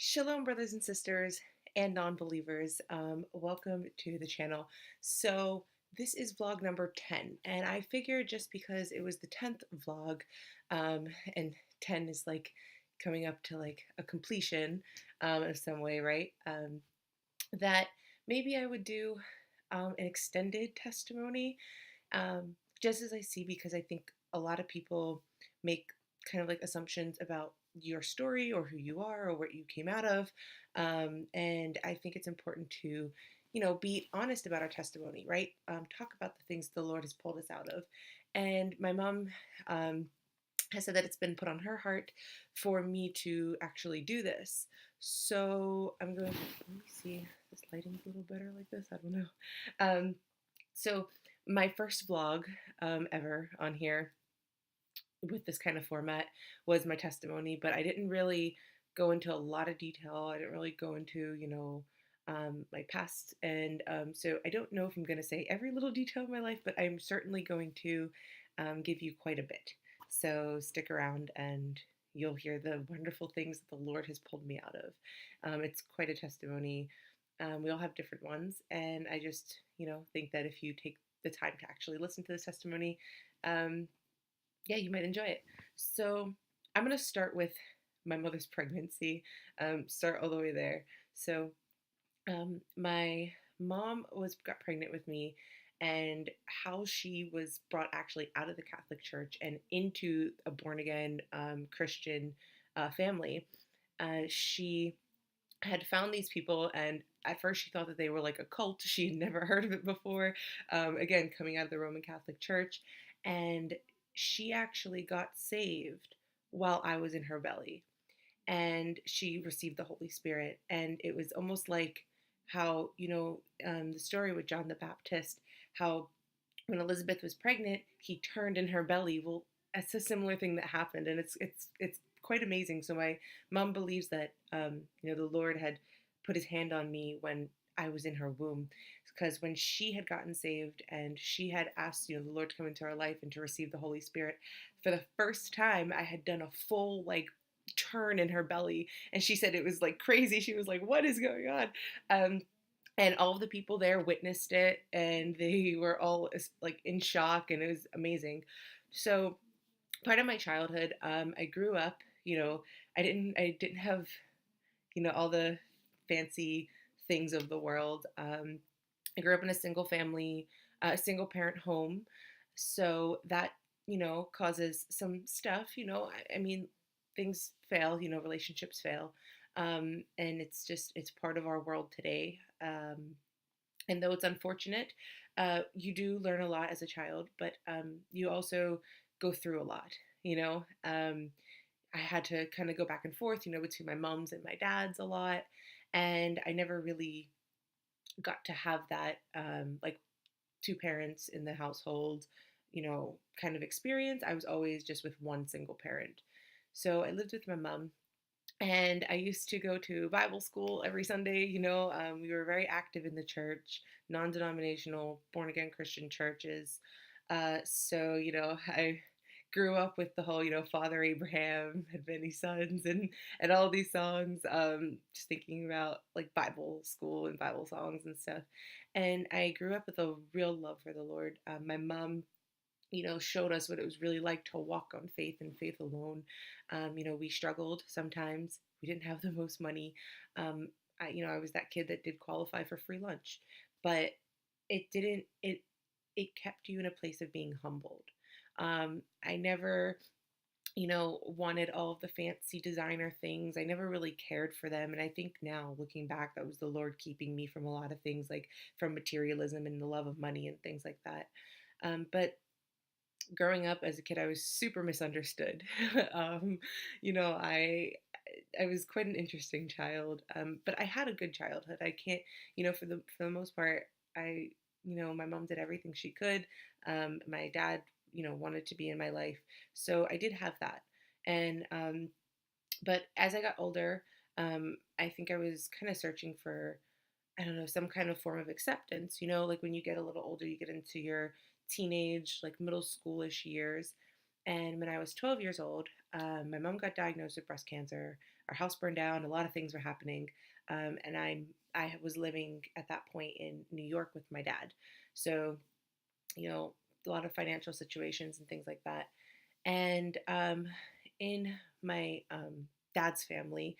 Shalom, brothers and sisters, and non believers. Welcome to the channel. So, this is vlog number 10, and I figured just because it was the 10th vlog, um, and 10 is like coming up to like a completion in some way, right? That maybe I would do an extended testimony, just as I see, because I think a lot of people make kind of like assumptions about your story or who you are or what you came out of. And I think it's important to, be honest about our testimony, right? Talk about the things the Lord has pulled us out of. And my mom um, has said that it's been put on her heart for me to actually do this. So I'm going to, let me see, this lighting's a little better like this. I don't know. So my first vlog ever on here with this kind of format was my testimony, but I didn't really go into a lot of detail. I didn't really go into, my past. And so I don't know if I'm going to say every little detail of my life, but I'm certainly going to give you quite a bit. So stick around and you'll hear the wonderful things that the Lord has pulled me out of. It's quite a testimony. We all have different ones. And I just, think that if you take the time to actually listen to this testimony, um, yeah, you might enjoy it. So I'm going to start with my mother's pregnancy, start all the way there. So my mom got pregnant with me, and how she was brought actually out of the Catholic Church and into a born again Christian family. She had found these people, and at first she thought that they were like a cult. She had never heard of it before. Again, coming out of the Roman Catholic Church, and she actually got saved while I was in her belly, and she received the Holy Spirit. And it was almost like how the story with John the Baptist, how when Elizabeth was pregnant, he turned in her belly. Well, it's a similar thing that happened, and it's quite amazing. So my mom believes that the Lord had put His hand on me when I was in her womb, because when she had gotten saved and she had asked the Lord to come into her life and to receive the Holy Spirit, for the first time I had done a full like turn in her belly, and she said it was like crazy. She was like, "What is going on?" Um, and all of the people there witnessed it, and they were all like in shock, and it was amazing. So part of my childhood, I grew up, I didn't have all the fancy things of the world. I grew up in a single family, single parent home, so that causes some stuff. I mean, things fail. Relationships fail, and it's part of our world today. And though it's unfortunate, you do learn a lot as a child, but you also go through a lot. You know, I had to kind of go back and forth, between my mom's and my dad's a lot, and I never really got to have that like two parents in the household, kind of experience. I was always just with one single parent. So I lived with my mom, and I used to go to Bible school every Sunday. We were very active in the church, non denominational, born again Christian churches. So, I grew up with the whole, Father Abraham had many sons, and all these songs, just thinking about like Bible school and Bible songs and stuff. And I grew up with a real love for the Lord. My mom showed us what it was really like to walk on faith and faith alone. We struggled sometimes. We didn't have the most money. I was that kid that did qualify for free lunch, but it didn't. It kept you in a place of being humbled. I never, wanted all of the fancy designer things. I never really cared for them. And I think now, looking back, that was the Lord keeping me from a lot of things, like from materialism and the love of money and things like that. But growing up as a kid, I was super misunderstood. um, you know, I I was quite an interesting child, but I had a good childhood. I can't, for the most part, my mom did everything she could. My dad, wanted to be in my life, so I did have that. And but as I got older, I think I was kind of searching for, I don't know, some kind of form of acceptance. Like when you get a little older, you get into your teenage, like middle schoolish years. And when I was 12 years old, my mom got diagnosed with breast cancer our house burned down. A lot of things were happening, and I was living at that point in New York with my dad. So, you know, a lot of financial situations and things like that. And in my dad's family,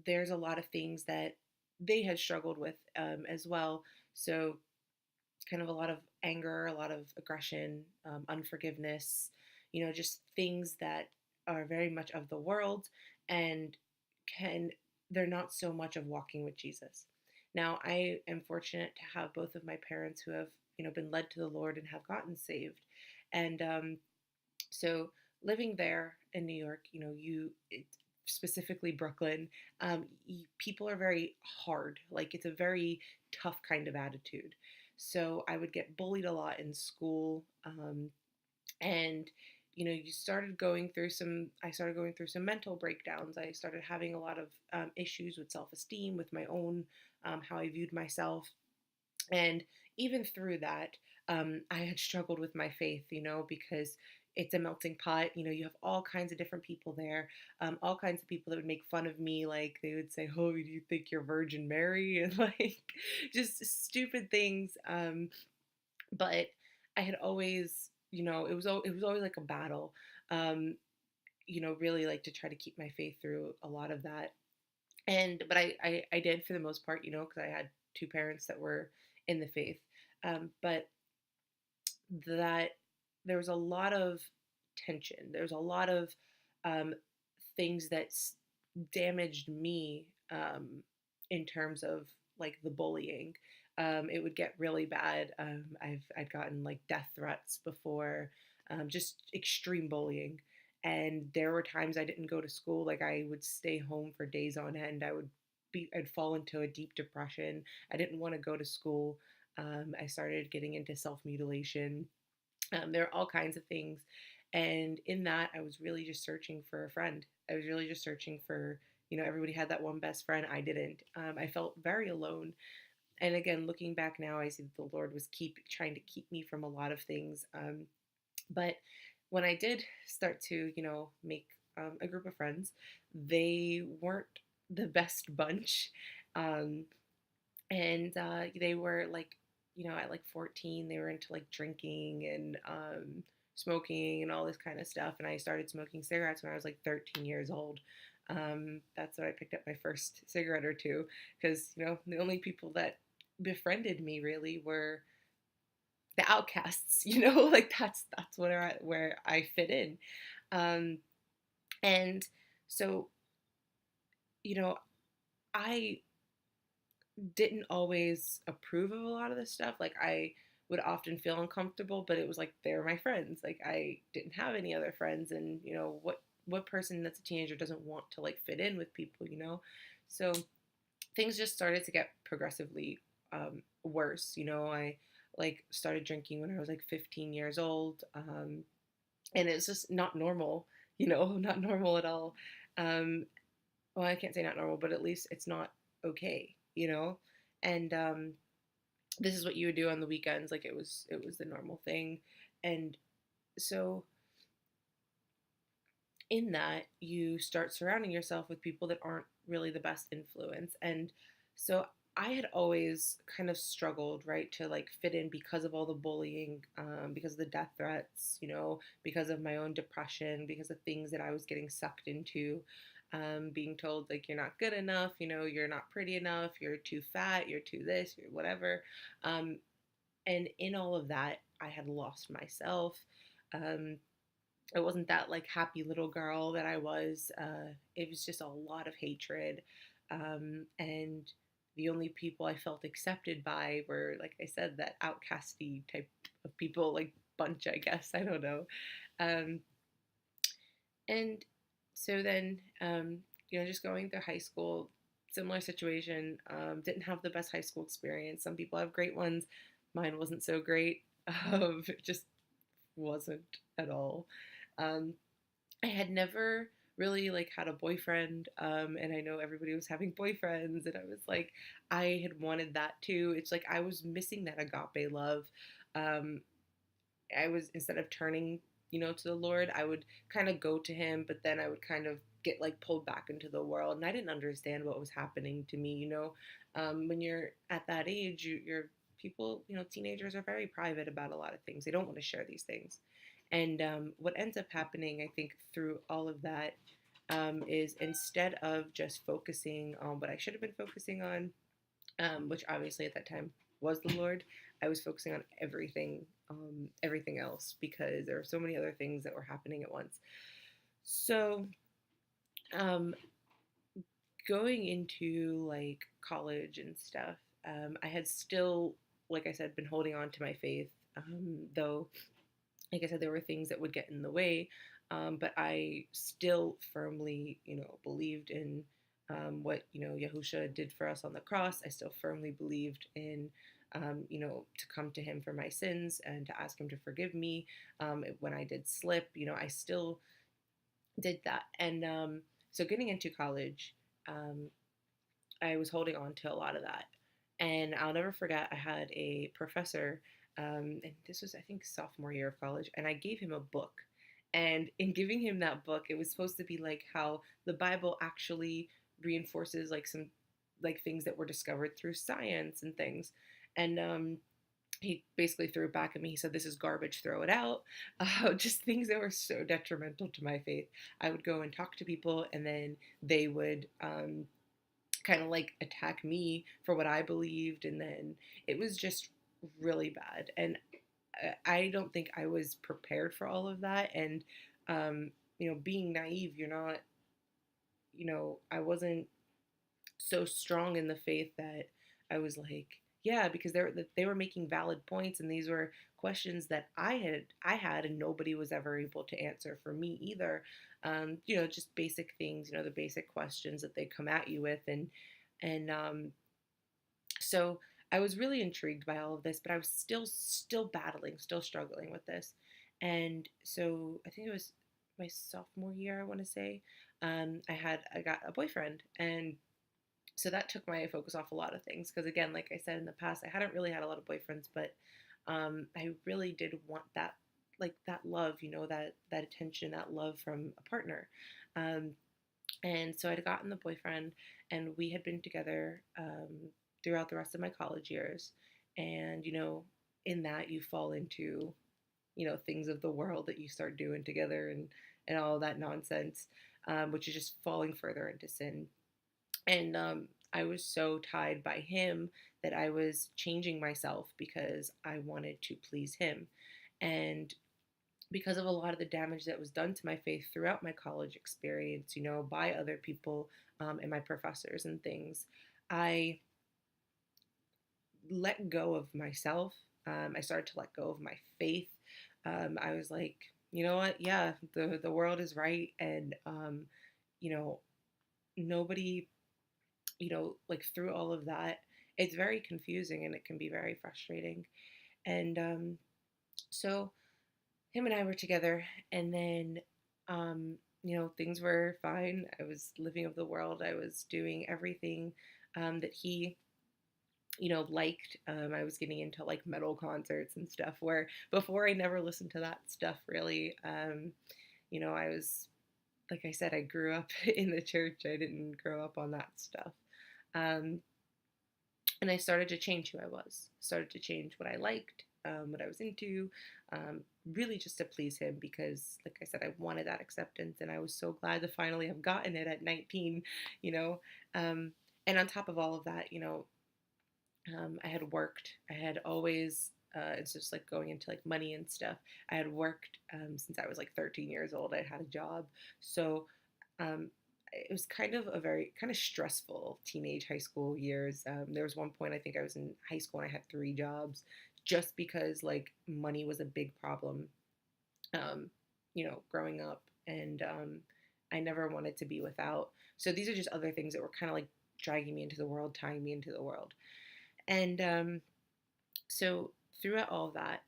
there's a lot of things that they had struggled with as well. So, kind of a lot of anger, a lot of aggression, unforgiveness, just things that are very much of the world and can, they're not so much of walking with Jesus. Now, I am fortunate to have both of my parents who have, been led to the Lord and have gotten saved. And so living there in New York, specifically Brooklyn, people are very hard. Like it's a very tough kind of attitude. So I would get bullied a lot in school, and you started going through some. I started going through some mental breakdowns. I started having a lot of issues with self-esteem, with my own how I viewed myself, and even through that, I had struggled with my faith, because it's a melting pot. You have all kinds of different people there, all kinds of people that would make fun of me. Like they would say, "Oh, do you think you're Virgin Mary?" And like just stupid things. But I had always, it was always like a battle. Um, really like to try to keep my faith through a lot of that. And but I did for the most part, because I had two parents that were in the faith. But that there was a lot of tension. There's a lot of um, things that damaged me in terms of like the bullying. It would get really bad. I'd gotten like death threats before, just extreme bullying. And there were times I didn't go to school. Like I would stay home for days on end. I'd fall into a deep depression. I didn't want to go to school. I started getting into self mutilation. There are all kinds of things. And in that, I was really just searching for a friend. I was really just searching for, everybody had that one best friend. I didn't. I felt very alone. And again, looking back now, I see that the Lord was trying to keep me from a lot of things. But when I did start to, make a group of friends, they weren't the best bunch. Um, and they were like, at like 14 they were into like drinking and smoking and all this kind of stuff, and I started smoking cigarettes when I was like 13 years old. That's when I picked up my first cigarette or two, because the only people that befriended me really were the outcasts. Like that's where I fit in. um, and so you know I didn't always approve of a lot of this stuff. Like I would often feel uncomfortable, but it was like they were my friends. Like I didn't have any other friends, and what person that's a teenager doesn't want to like fit in with people. So things just started to get progressively worse. I like started drinking when I was like 15 years old, and it's just not normal. Not normal at all. Um, well, I can't say not normal, but at least it's not okay. And this is what you would do on the weekends. Like it was the normal thing. And so in that, you start surrounding yourself with people that aren't really the best influence. And so I had always kind of struggled, right, to like fit in because of all the bullying, because of the death threats, because of my own depression, because of things that I was getting sucked into, being told like you're not good enough, you're not pretty enough, you're too fat, you're too this, you're whatever. Um, and in all of that, I had lost myself. Um, it wasn't that like happy little girl that I was. It was just a lot of hatred, and the only people I felt accepted by were, like I said, that outcasty type of people, like bunch, I guess. I don't know. Um, and so then, just going through high school, similar situation. Didn't have the best high school experience. Some people have great ones. Mine wasn't so great. It just wasn't at all. Um, I had never really like had a boyfriend, and I know everybody was having boyfriends, and I was like, I had wanted that too. It's like I was missing that agape love. Um, I was, instead of turning, to the Lord, I would kind of go to Him, but then I would kind of get like pulled back into the world, and I didn't understand what was happening to me. When you're at that age, you're people, teenagers are very private about a lot of things. They don't want to share these things. And what ends up happening, I think, through all of that, is instead of just focusing on what I should have been focusing on, which obviously at that time was the Lord, I was focusing on everything else, because there were so many other things that were happening at once. So, um, going into like college and stuff, I had still, like I said, been holding on to my faith, though, like I said, there were things that would get in the way, but I still firmly, believed in what Yahusha did for us on the cross. I still firmly believed in, to come to Him for my sins and to ask Him to forgive me when I did slip. I still did that, and so getting into college, um, I was holding on to a lot of that. And I'll never forget, I had a professor, and this was, I think, sophomore year of college, and I gave him a book. And in giving him that book, it was supposed to be like how the Bible actually reinforces like some like things that were discovered through science and things. And he basically threw it back at me. He said, "This is garbage, throw it out." Just things that were so detrimental to my faith. I would go and talk to people, and then they would kind of like attack me for what I believed, and then it was just really bad. And I don't think I was prepared for all of that. And being naive, you're not, I wasn't so strong in the faith that I was like, yeah, because they were making valid points, and these were questions that I had, and nobody was ever able to answer for me either. Just basic things, the basic questions that they come at you with, and so I was really intrigued by all of this, but I was still battling, still struggling with this. And so I think it was my sophomore year, I want to say. I got a boyfriend, and so that took my focus off a lot of things, because again, like I said in the past, I hadn't really had a lot of boyfriends, but I really did want that, like that love, that attention, that love from a partner. Um, and so I'd gotten the boyfriend, and we had been together throughout the rest of my college years. And, in that you fall into, things of the world that you start doing together, and all that nonsense, which is just falling further into sin. And I was so tied by him that I was changing myself because I wanted to please him. And because of a lot of the damage that was done to my faith throughout my college experience, by other people and my professors and things, I let go of myself. I started to let go of my faith. I was like, you know what? Yeah, the world is right, and you know, nobody, like through all of that, it's very confusing and it can be very frustrating. And so him and I were together, and then, things were fine. I was living of the world. I was doing everything that he, liked. I was getting into like metal concerts and stuff, where before I never listened to that stuff really. I was, like I said, I grew up in the church. I didn't grow up on that stuff. Um, and I started to change who I was, started to change what I liked, what I was into, really just to please him, because, like I said, I wanted that acceptance, and I was so glad to finally have gotten it at 19, you know. Um, and on top of all of that, I had worked. I had always, it's just like going into like money and stuff. I had worked since I was like 13 years old. I had a job. So um, it was kind of a very kind of stressful teenage high school years. There was one point, I think I was in high school and I had three jobs, just because like money was a big problem, growing up. And I never wanted to be without. So these are just other things that were kind of like dragging me into the world, tying me into the world. And so throughout all of that,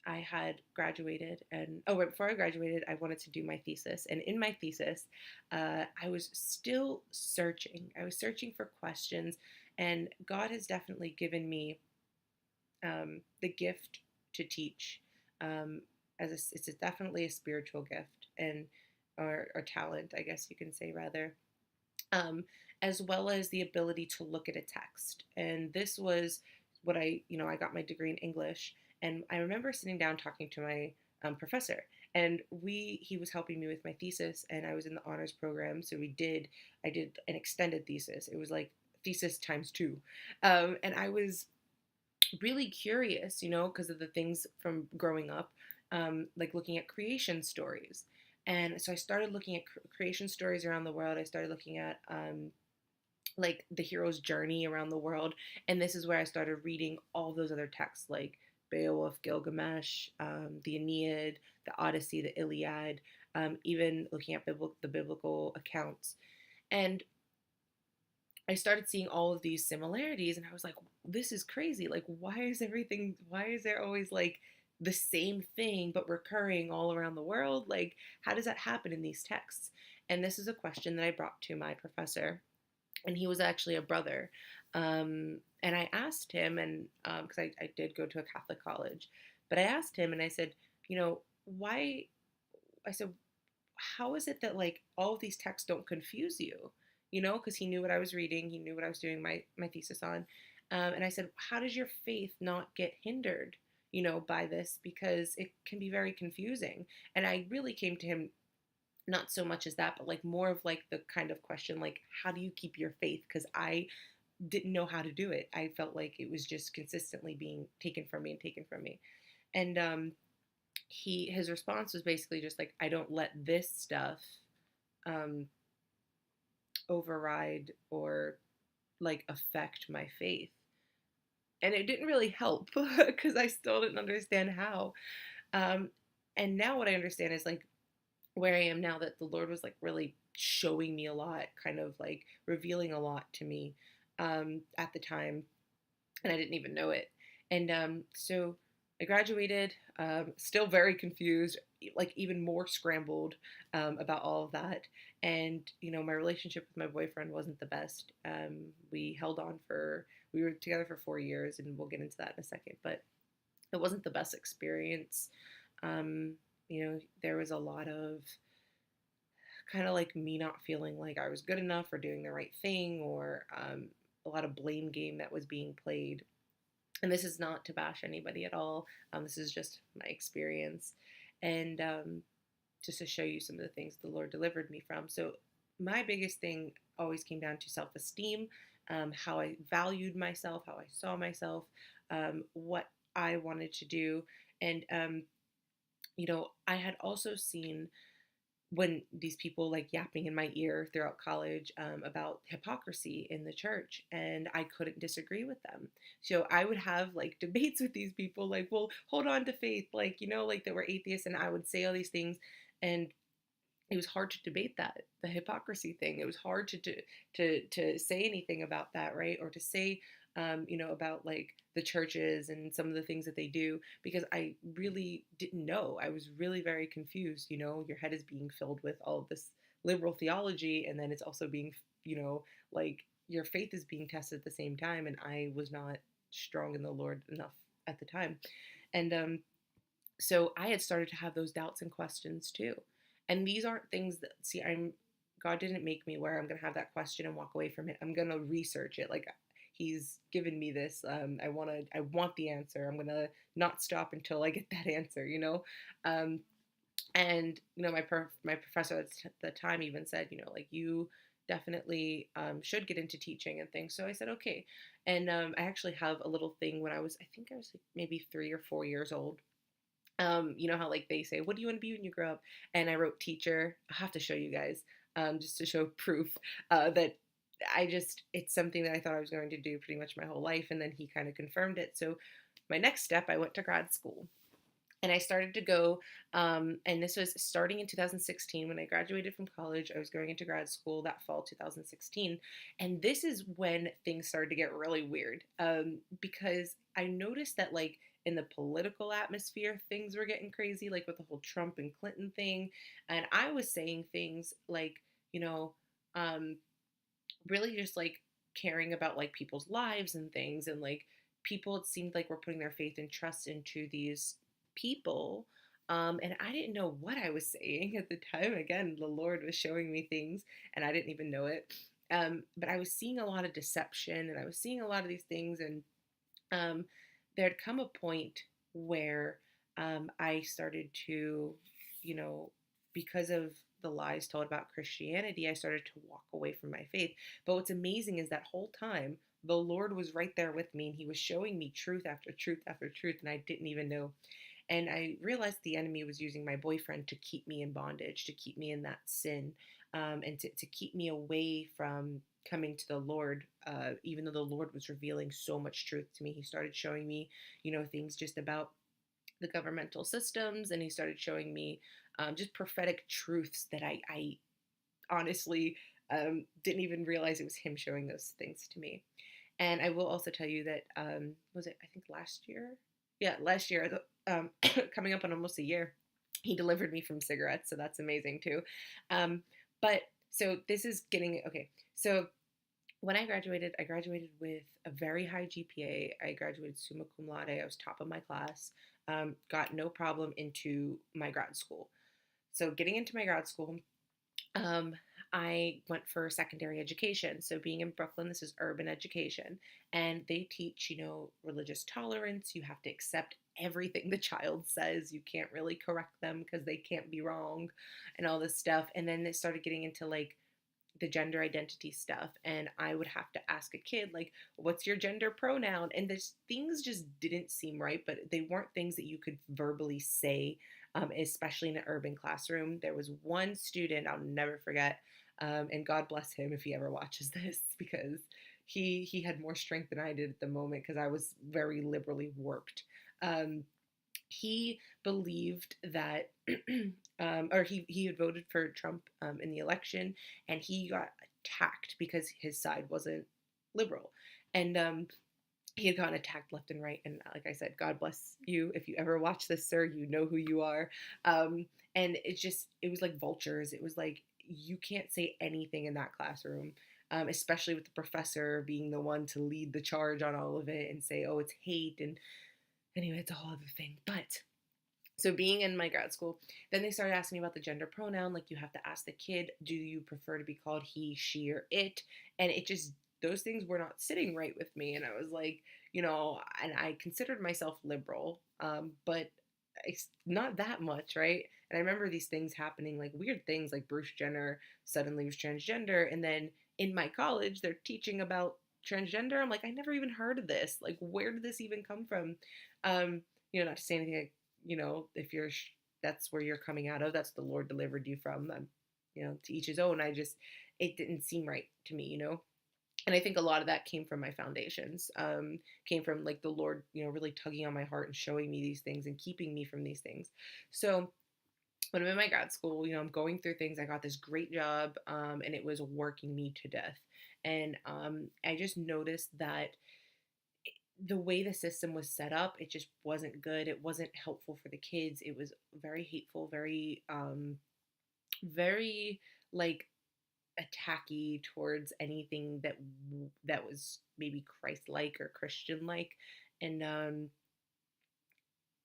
I had graduated, and right before I graduated, I wanted to do my thesis. And in my thesis, I was still searching. I was searching for questions, and God has definitely given me the gift to teach. Um, it's definitely a spiritual gift, and or talent, I guess you can say rather, um, as well as the ability to look at a text. And this was what I got my degree in English. And I remember sitting down talking to my professor, and he was helping me with my thesis, and I was in the honors program. So I did an extended thesis. It was like thesis times two. And I was really curious, because of the things from growing up, like looking at creation stories. And so I started looking at creation stories around the world. I started looking at like the hero's journey around the world. And this is where I started reading all those other texts like Beowulf, Gilgamesh, the Aeneid, the Odyssey, the Iliad, even looking at the biblical accounts. And I started seeing all of these similarities, and I was like, this is crazy. Like, why is there always like the same thing but recurring all around the world? Like, how does that happen in these texts? And this is a question that I brought to my professor, and he was actually a brother. And I asked him, and because I did go to a Catholic college, but I asked him and I said, why? I said, how is it that like all of these texts don't confuse you? Because he knew what I was reading, he knew what I was doing my thesis on, and I said, how does your faith not get hindered, by this? Because it can be very confusing. And I really came to him not so much as that, but like more of like the kind of question like, how do you keep your faith? Because I didn't know how to do it. I felt like it was just consistently being taken from me and taken from me. And his response was basically just like, I don't let this stuff um, override or like affect my faith. And it didn't really help because I still didn't understand how. Um, and now what I understand is like where I am now, that the Lord was like really showing me a lot, kind of like revealing a lot to me at the time, and I didn't even know it. And so I graduated, still very confused, like even more scrambled about all of that. And my relationship with my boyfriend wasn't the best. We were together for 4 years, and we'll get into that in a second. But it wasn't the best experience. Um, there was a lot of kind of like me not feeling like I was good enough or doing the right thing, or a lot of blame game that was being played. And this is not to bash anybody at all. This is just my experience, and just to show you some of the things the Lord delivered me from. So my biggest thing always came down to self-esteem, how I valued myself, how I saw myself, what I wanted to do. And I had also seen when these people like yapping in my ear throughout college about hypocrisy in the church, and I couldn't disagree with them. So I would have like debates with these people like, well, hold on to faith, like like that we're atheists, and I would say all these things, and it was hard to debate that, the hypocrisy thing. It was hard to say anything about that, right? Or to say about like the churches and some of the things that they do, because I really didn't know. I was really very confused. Your head is being filled with all of this liberal theology, and then it's also being, like your faith is being tested at the same time. And I was not strong in the Lord enough at the time. And so I had started to have those doubts and questions too. And these aren't things that, see, God didn't make me where I'm going to have that question and walk away from it. I'm going to research it. Like he's given me this. I want the answer. I'm going to not stop until I get that answer, Um, and, my professor at the time even said, like you definitely should get into teaching and things. So I said, okay. And I actually have a little thing when I think I was like maybe 3 or 4 years old. You know how like they say, what do you want to be when you grow up? And I wrote teacher. I'll have to show you guys, just to show proof that it's something that I thought I was going to do pretty much my whole life. And then he kind of confirmed it. So my next step, I went to grad school. And I started to go, and this was starting in 2016 when I graduated from college. I was going into grad school that fall 2016. And this is when things started to get really weird, because I noticed that, like, in the political atmosphere, things were getting crazy, like with the whole Trump and Clinton thing. And I was saying things like, you know, um, really just like caring about like people's lives and things, and like people, it seemed like, were putting their faith and trust into these people, And I didn't know what I was saying at the time. Again, the Lord was showing me things and I didn't even know it. But I was seeing a lot of deception and I was seeing a lot of these things. And um, there'd come a point where I started to, you know, because of the lies told about Christianity, I started to walk away from my faith. But what's amazing is that whole time, the Lord was right there with me and He was showing me truth after truth after truth, and I didn't even know. And I realized the enemy was using my boyfriend to keep me in bondage, to keep me in that sin, and to keep me away from coming to the Lord, even though the Lord was revealing so much truth to me. He started showing me, things just about the governmental systems, and he started showing me just prophetic truths that I honestly didn't even realize it was him showing those things to me. And I will also tell you that was it I think last year? Yeah, last year, coming up on almost a year, he delivered me from cigarettes, so that's amazing too. Um, but so this is getting okay. So when I graduated with a very high GPA. I graduated summa cum laude. I was top of my class. Got no problem into my grad school. So getting into my grad school, um, I went for secondary education. So being in Brooklyn, this is urban education, and they teach, religious tolerance. You have to accept everything the child says. You can't really correct them because they can't be wrong, and all this stuff. And then they started getting into like the gender identity stuff, and I would have to ask a kid like, what's your gender pronoun? And these things just didn't seem right, but they weren't things that you could verbally say, especially in an urban classroom. There was one student I'll never forget, and God bless him if he ever watches this, because he had more strength than I did at the moment because I was very liberally warped. um, he believed that, or he had voted for Trump in the election, and he got attacked because his side wasn't liberal, and he had gotten attacked left and right. And like I said, God bless you if you ever watch this, sir. You know who you are. And it was like vultures. It was like you can't say anything in that classroom. Especially with the professor being the one to lead the charge on all of it and say, oh, it's hate. And anyway, it's a whole other thing. But so being in my grad school, then they started asking me about the gender pronoun. Like you have to ask the kid, do you prefer to be called he, she, or it? And it just, those things were not sitting right with me. And I was like, and I considered myself liberal, but it's not that much, right? And I remember these things happening, like weird things, like Bruce Jenner suddenly was transgender. And then in my college, they're teaching about transgender. I'm like, I never even heard of this. Like, where did this even come from? Not to say anything like, if that's where you're coming out of, that's the Lord delivered you from. To each his own. It didn't seem right to me. And I think a lot of that came from my foundations, came from like the Lord, really tugging on my heart and showing me these things and keeping me from these things. So when I'm in my grad school, I'm going through things. I got this great job, and it was working me to death. And I just noticed that the way the system was set up, it just wasn't good. It wasn't helpful for the kids. It was very hateful, very like attacky towards anything that was maybe Christ-like or Christian-like, and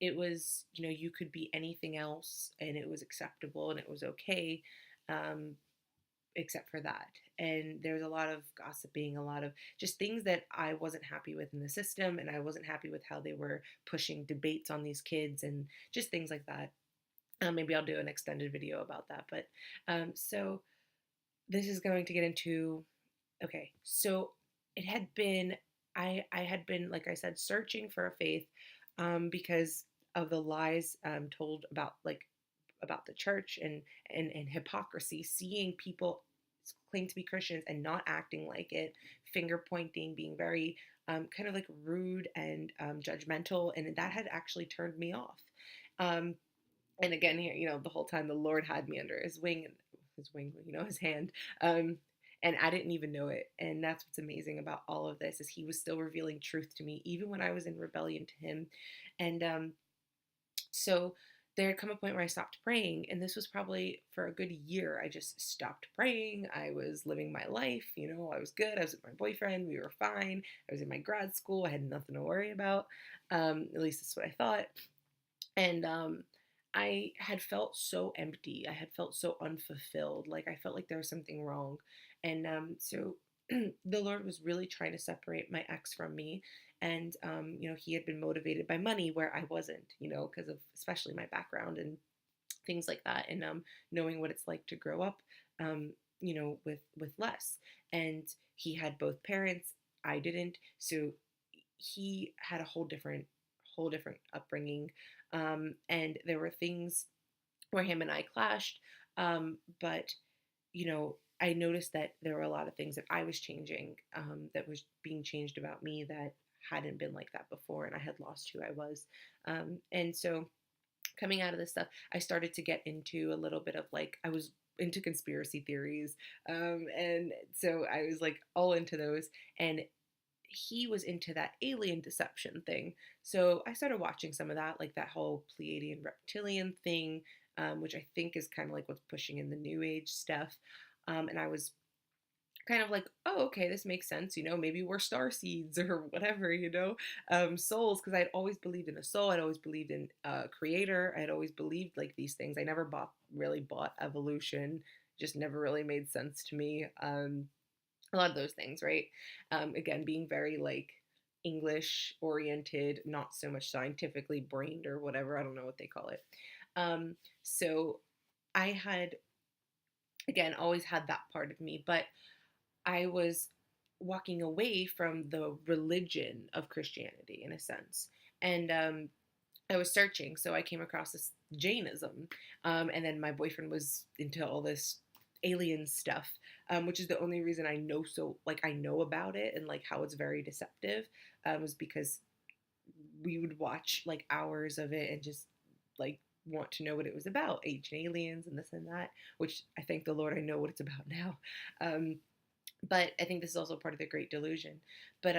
it was, you could be anything else, and it was acceptable and it was okay. Um, Except for that. And there's a lot of gossiping, a lot of just things that I wasn't happy with in the system, and I wasn't happy with how they were pushing debates on these kids and just things like that. Maybe I'll do an extended video about that. But so this is going to get into okay. So it had been I had been, like I said, searching for a faith, because of the lies told about the church and hypocrisy, seeing people claim to be Christians and not acting like it, finger pointing, being very kind of like rude and judgmental, and that had actually turned me off. Um, and again, here, the whole time the Lord had me under his hand. Um, and I didn't even know it. And that's what's amazing about all of this is he was still revealing truth to me, even when I was in rebellion to him. And so there had come a point where I stopped praying, and this was probably for a good year. I just stopped praying. I was living my life, I was good. I was with my boyfriend. We were fine. I was in my grad school. I had nothing to worry about. At least that's what I thought. And I had felt so empty. I had felt so unfulfilled. Like I felt like there was something wrong. And so the Lord was really trying to separate my ex from me. And, he had been motivated by money where I wasn't, because of especially my background and things like that. And knowing what it's like to grow up, with less. And he had both parents. I didn't. So he had a whole different upbringing, and there were things where him and I clashed, but I noticed that there were a lot of things that I was changing, that was being changed about me that hadn't been like that before, and I had lost who I was. And so coming out of this stuff, I started to get into a little bit of like, I was into conspiracy theories. And so I was like all into those. And he was into that alien deception thing. So I started watching some of that, like that whole Pleiadian reptilian thing, which I think is kind of like what's pushing in the new age stuff. And I was kind of like, oh, okay, this makes sense. Maybe we're star seeds or whatever, souls. Because I'd always believed in a soul. I'd always believed in a creator. I'd always believed like these things. I never bought evolution. Just never really made sense to me. A lot of those things, right? Again, being very like English oriented, not so much scientifically brained or whatever. I don't know what they call it. So I had, again, always had that part of me, but I was walking away from the religion of Christianity in a sense. And I was searching, so I came across this Jainism, and then my boyfriend was into all this alien stuff, which is the only reason I know about it and like how it's very deceptive, was because we would watch like hours of it and just like want to know what it was about, ancient aliens and this and that, which I thank the Lord I know what it's about now. But I think this is also part of the Great Delusion. But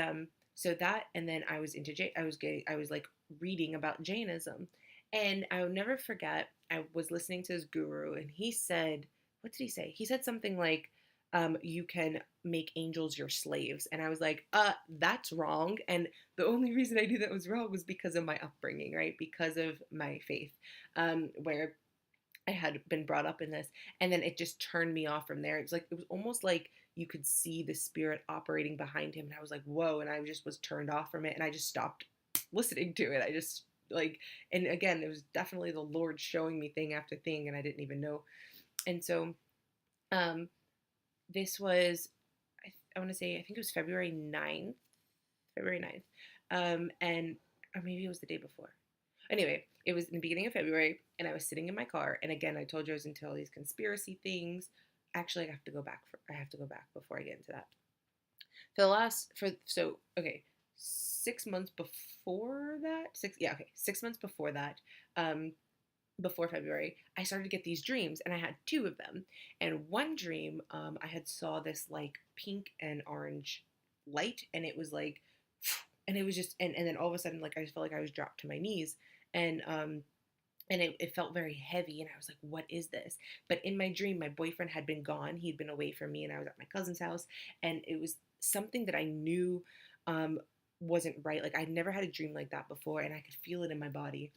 so that, and then I was into I was like reading about Jainism, and I will never forget. I was listening to his guru, and he said, "What did he say?" He said something like, "You can make angels your slaves," and I was like, that's wrong." And the only reason I knew that was wrong was because of my upbringing, right? Because of my faith, where I had been brought up in this, and then it just turned me off from there. It was almost like you could see the spirit operating behind him, and I was like, whoa, and I just was turned off from it, and I just stopped listening to it. I just like, and again, it was definitely the Lord showing me thing after thing, and I didn't even know. And so, um, this was, I want to say, I think it was February 9th, and or maybe it was the day before. Anyway, it was in the beginning of February, and I was sitting in my car. And again, I told you I was into all these conspiracy things. Actually, I have to go back before I get into that. Okay, 6 months before that, 6 months before that, um, before February, I started to get these dreams, and I had two of them. And one dream, I had saw this like pink and orange light, and it was like, and it was just, and then all of a sudden, like I just felt like I was dropped to my knees, and it felt very heavy, and I was like, what is this? But in my dream, my boyfriend had been gone. He'd been away from me, and I was at my cousin's house, and it was something that I knew, um, wasn't right. Like I'd never had a dream like that before, and I could feel it in my body.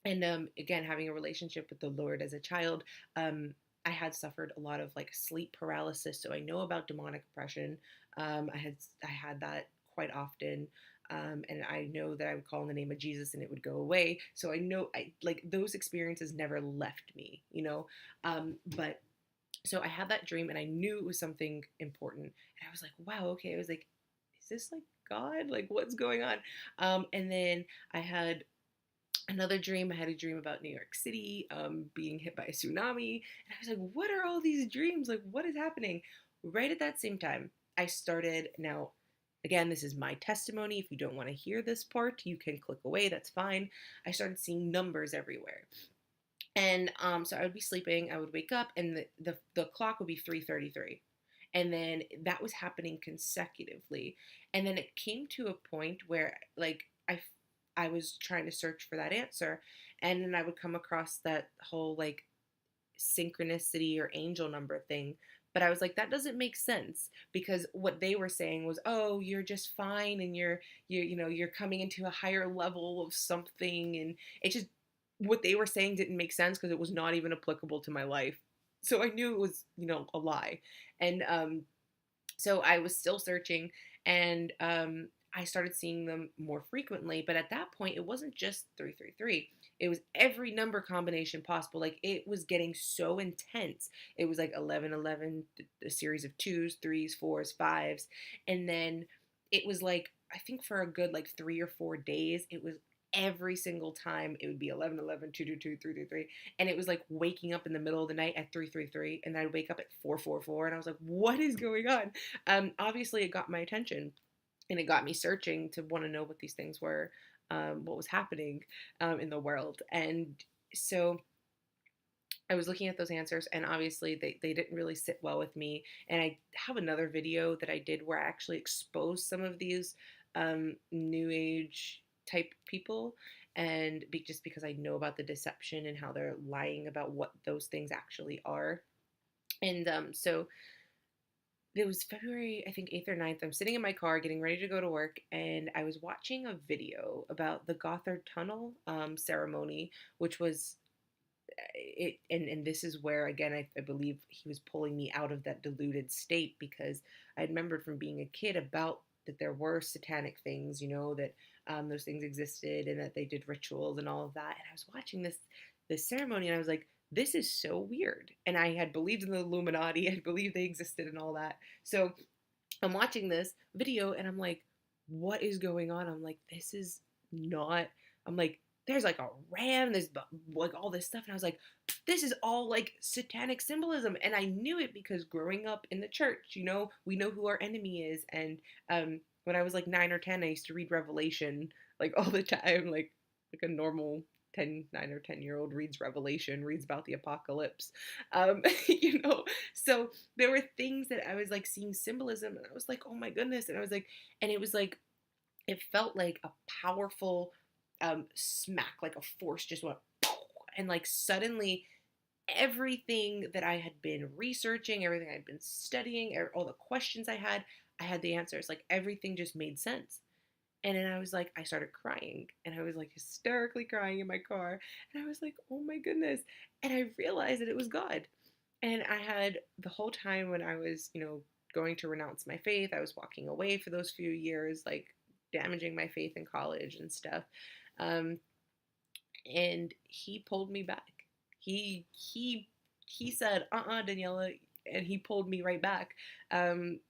And again, having a relationship with the Lord as a child, I had suffered a lot of like sleep paralysis, so I know about demonic oppression. I had that quite often, and I know that I would call in the name of Jesus and it would go away. So I know I like those experiences never left me, But so I had that dream, and I knew it was something important, and I was like, wow, okay. I was like, is this like God? Like, what's going on? And then I had another dream. I had a dream about New York City, being hit by a tsunami. And I was like, what are all these dreams? Like, what is happening? Right at that same time, I started. Now, again, this is my testimony. If you don't want to hear this part, you can click away. That's fine. I started seeing numbers everywhere. And so I would be sleeping, I would wake up, and the clock would be 3:33. And then that was happening consecutively. And then it came to a point where like I was trying to search for that answer, and then I would come across that whole like synchronicity or angel number thing. But I was like, that doesn't make sense, because what they were saying was, oh, you're just fine, and you're coming into a higher level of something, and it just what they were saying didn't make sense because it was not even applicable to my life. So I knew it was, a lie. And so I was still searching, and I started seeing them more frequently. But at that point, it wasn't just 333. It was every number combination possible. Like, it was getting so intense. It was like 1111, a series of twos, threes, fours, fives. And then it was like, I think for a good like 3 or 4 days, it was every single time it would be 1111, 222, 333. And it was like waking up in the middle of the night at 333, and I'd wake up at 444, and I was like, what is going on? Obviously, it got my attention, and it got me searching to want to know what these things were, what was happening in the world. And so I was looking at those answers, and obviously they didn't really sit well with me. And I have another video that I did where I actually exposed some of these new age type people, and just because I know about the deception and how they're lying about what those things actually are. And so it was February, I think 8th or 9th. I'm sitting in my car getting ready to go to work, and I was watching a video about the Gothard Tunnel ceremony, which was it. And this is where, again, I believe he was pulling me out of that deluded state, because I remembered from being a kid about that there were satanic things, that those things existed, and that they did rituals and all of that. And I was watching this ceremony, and I was like, this is so weird. And I had believed in the Illuminati. I believed they existed and all that. So I'm watching this video, and I'm like, what is going on? I'm like, this is not, I'm like, there's like a ram, there's like all this stuff. And I was like, this is all like satanic symbolism. And I knew it because growing up in the church, we know who our enemy is. And when I was like 9 or 10, I used to read Revelation like all the time, like a normal 9 or 10 year old reads Revelation, reads about the apocalypse. Um, you know, so there were things that I was like seeing symbolism, and I was like, oh my goodness. And I was like, and it was like, it felt like a powerful smack, like a force just went, and like suddenly everything that I had been researching, everything I'd been studying, all the questions I had the answers. Like everything just made sense. And then I was like, I started crying, and I was like hysterically crying in my car. And I was like, oh my goodness. And I realized that it was God. And I had the whole time when I was, going to renounce my faith, I was walking away for those few years, like damaging my faith in college and stuff. Um, and he pulled me back. He said, Daniela, and he pulled me right back. Um,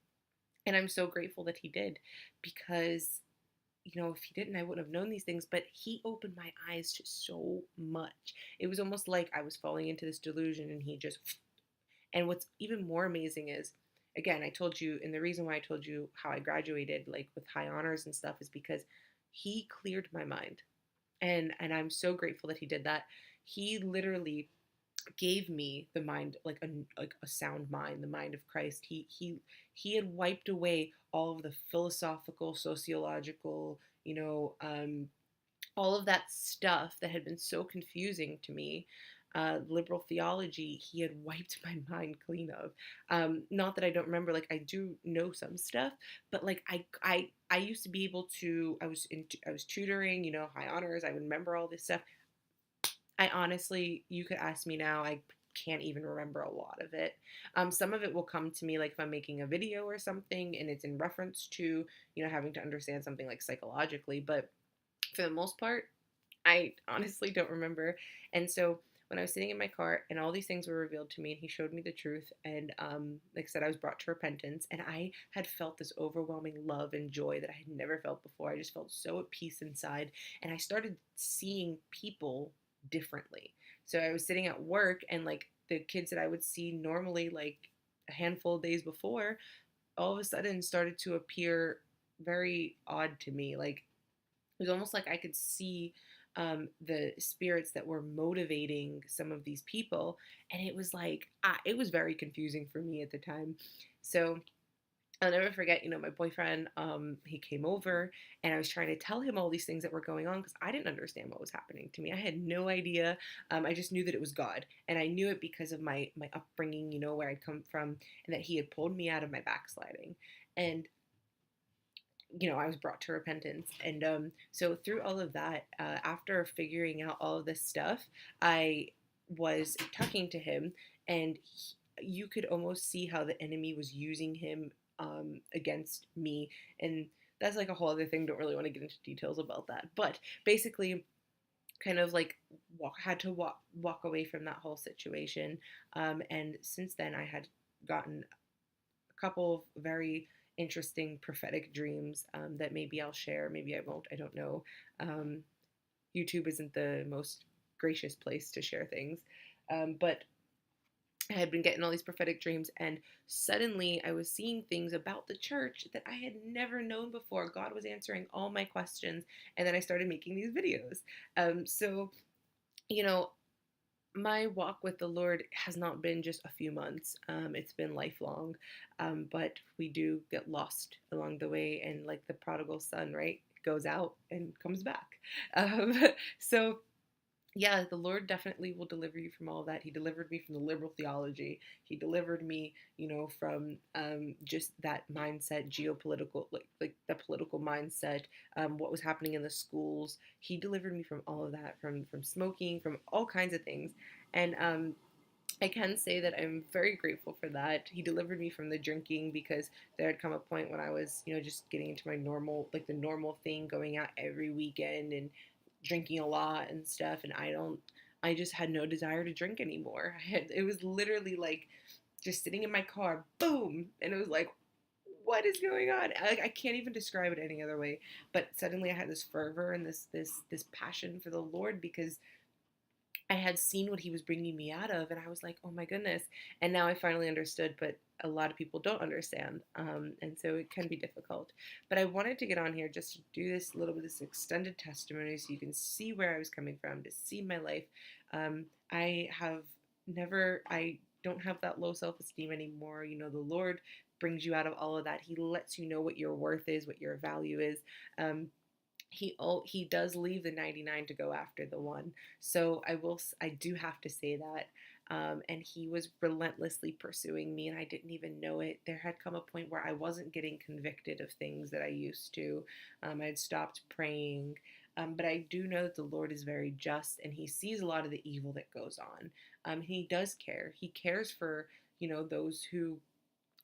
and I'm so grateful that he did, because if he didn't, I wouldn't have known these things. But he opened my eyes to so much. It was almost like I was falling into this delusion, and he just. And what's even more amazing is, again, I told you, and the reason why I told you how I graduated, like with high honors and stuff, is because he cleared my mind, and I'm so grateful that he did that. He literally gave me the mind, like a sound mind, the mind of Christ. He had wiped away all of the philosophical, sociological, all of that stuff that had been so confusing to me. Liberal theology, he had wiped my mind clean of. Not that I don't remember, like I do know some stuff, but like I used to be able to. I was tutoring, high honors. I would remember all this stuff. I honestly, you could ask me now, I can't even remember a lot of it. Some of it will come to me like if I'm making a video or something, and it's in reference to, having to understand something like psychologically. But for the most part, I honestly don't remember. And so when I was sitting in my car and all these things were revealed to me, and he showed me the truth, and like I said, I was brought to repentance, and I had felt this overwhelming love and joy that I had never felt before. I just felt so at peace inside, and I started seeing people differently. So I was sitting at work, and like the kids that I would see normally like a handful of days before, all of a sudden started to appear very odd to me. Like it was almost like I could see the spirits that were motivating some of these people, and it was like it was very confusing for me at the time. So I'll never forget, my boyfriend, he came over, and I was trying to tell him all these things that were going on because I didn't understand what was happening to me. I had no idea. I just knew that it was God, and I knew it because of my upbringing, where I'd come from, and that he had pulled me out of my backsliding. And I was brought to repentance. And so through all of that, after figuring out all of this stuff, I was talking to him, and you could almost see how the enemy was using him against me. And that's like a whole other thing. Don't really want to get into details about that. But basically, kind of like had to walk away from that whole situation. And since then, I had gotten a couple of very interesting prophetic dreams that maybe I'll share, maybe I won't, I don't know. Um, YouTube isn't the most gracious place to share things, but I had been getting all these prophetic dreams, and suddenly I was seeing things about the church that I had never known before. God was answering all my questions, and then I started making these videos. So, you know, my walk with the Lord has not been just a few months. It's been lifelong. But we do get lost along the way, and like the prodigal son, right? Goes out and comes back. Um, so yeah, the Lord definitely will deliver you from all of that. He delivered me from the liberal theology. He delivered me, from just that mindset, geopolitical, like the political mindset, what was happening in the schools. He delivered me from all of that, from smoking, from all kinds of things, and I can say that I'm very grateful for that. He delivered me from the drinking because there had come a point when I was, just getting into my normal, like the normal thing, going out every weekend and drinking a lot and stuff. And I just had no desire to drink anymore. It was literally like just sitting in my car, boom. And it was like, what is going on? I can't even describe it any other way. But suddenly I had this fervor and this passion for the Lord because I had seen what he was bringing me out of, and I was like, oh my goodness. And now I finally understood, but a lot of people don't understand. And so it can be difficult. But I wanted to get on here just to do this little bit of this extended testimony so you can see where I was coming from, to see my life. I have I don't have that low self esteem anymore. The Lord brings you out of all of that. He lets you know what your worth is, what your value is. Um, he does leave the 99 to go after the one. So I do have to say that. And he was relentlessly pursuing me, and I didn't even know it. There had come a point where I wasn't getting convicted of things that I used to. I had stopped praying. But I do know that the Lord is very just, and he sees a lot of the evil that goes on. He does care. He cares for, those who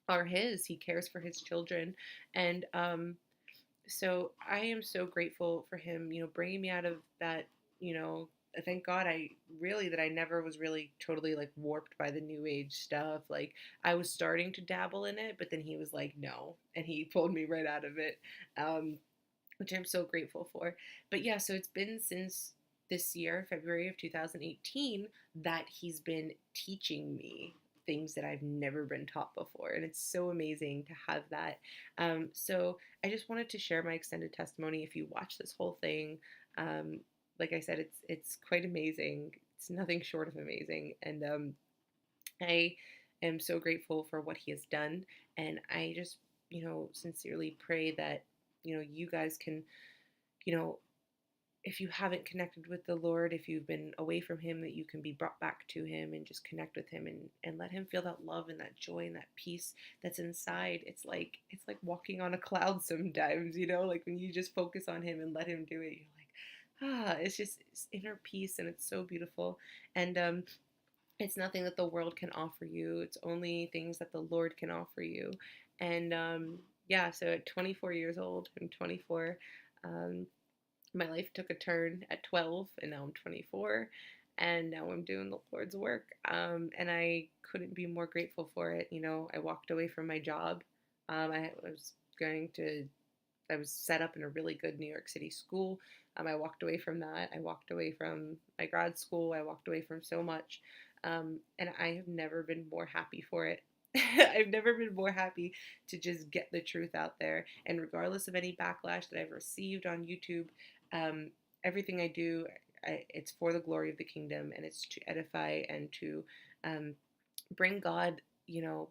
are his. He cares for his children. And so I am so grateful for him, bringing me out of that, thank God that I never was really totally like warped by the new age stuff. Like I was starting to dabble in it, but then he was like, no, and he pulled me right out of it, which I'm so grateful for. But yeah, so it's been since this year, February of 2018, that he's been teaching me things that I've never been taught before. And it's so amazing to have that. So I just wanted to share my extended testimony. If you watch this whole thing, like I said, it's quite amazing. It's nothing short of amazing. And I am so grateful for what he has done. And I just, sincerely pray that, you guys can, you know, if you haven't connected with the Lord, if you've been away from him, that you can be brought back to him and just connect with him, and let him feel that love and that joy and that peace that's inside. It's like walking on a cloud sometimes, like when you just focus on him and let him do it, you're like, it's just it's inner peace, and it's so beautiful. And it's nothing that the world can offer you. It's only things that the Lord can offer you. And yeah, so at 24 years old, I'm 24. Um, my life took a turn at 12, and now I'm 24, and now I'm doing the Lord's work. And I couldn't be more grateful for it. I walked away from my job. Was going to, I was set up in a really good New York City school. I walked away from that. I walked away from my grad school. I walked away from so much. And I have never been more happy for it. I've never been more happy to just get the truth out there. And regardless of any backlash that I've received on YouTube, um, everything I do, it's for the glory of the kingdom, and it's to edify and to um, bring God,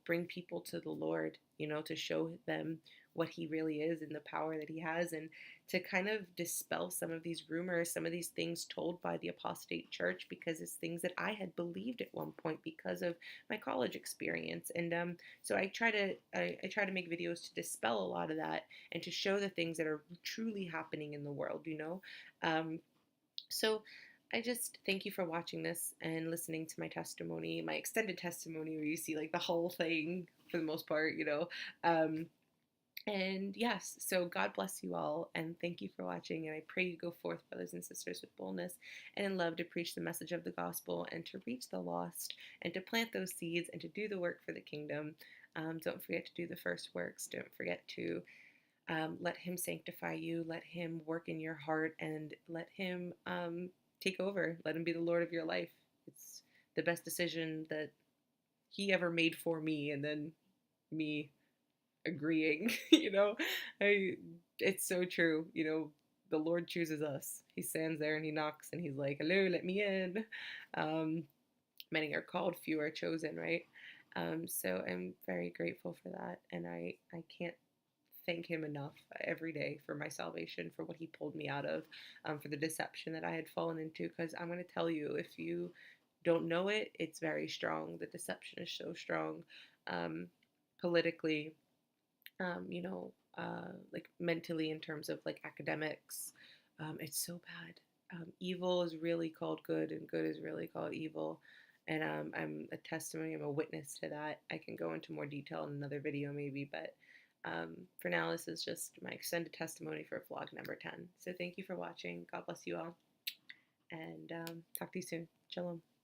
bring people to the Lord. to show them what he really is and the power that he has, and to kind of dispel some of these rumors, some of these things told by the apostate church, because it's things that I had believed at one point because of my college experience. And so I try to make videos to dispel a lot of that and to show the things that are truly happening in the world. So I just thank you for watching this and listening to my testimony, my extended testimony, where you see like the whole thing for the most part. Um, and yes, so God bless you all, and thank you for watching. And I pray you go forth, brothers and sisters, with boldness and in love to preach the message of the gospel and to reach the lost and to plant those seeds and to do the work for the kingdom. Don't forget to do the first works. Don't forget to let Him sanctify you, let Him work in your heart, and let Him take over. Let Him be the Lord of your life. It's the best decision that He ever made for me, and then me agreeing. I it's so true. The Lord chooses us. He stands there and He knocks and He's like, "Hello, let me in." Um, Many are called, few are chosen, right? So I'm very grateful for that, and I can't thank Him enough every day for my salvation, for what He pulled me out of, for the deception that I had fallen into. Because I'm going to tell you, if you don't know it, it's very strong. The deception is so strong, um, politically, like mentally, in terms of like academics. It's so bad. Evil is really called good, and good is really called evil. And I'm a testimony, I'm a witness to that. I can go into more detail in another video, maybe, but for now, this is just my extended testimony for vlog number 10. So thank you for watching. God bless you all, and talk to you soon. Shalom.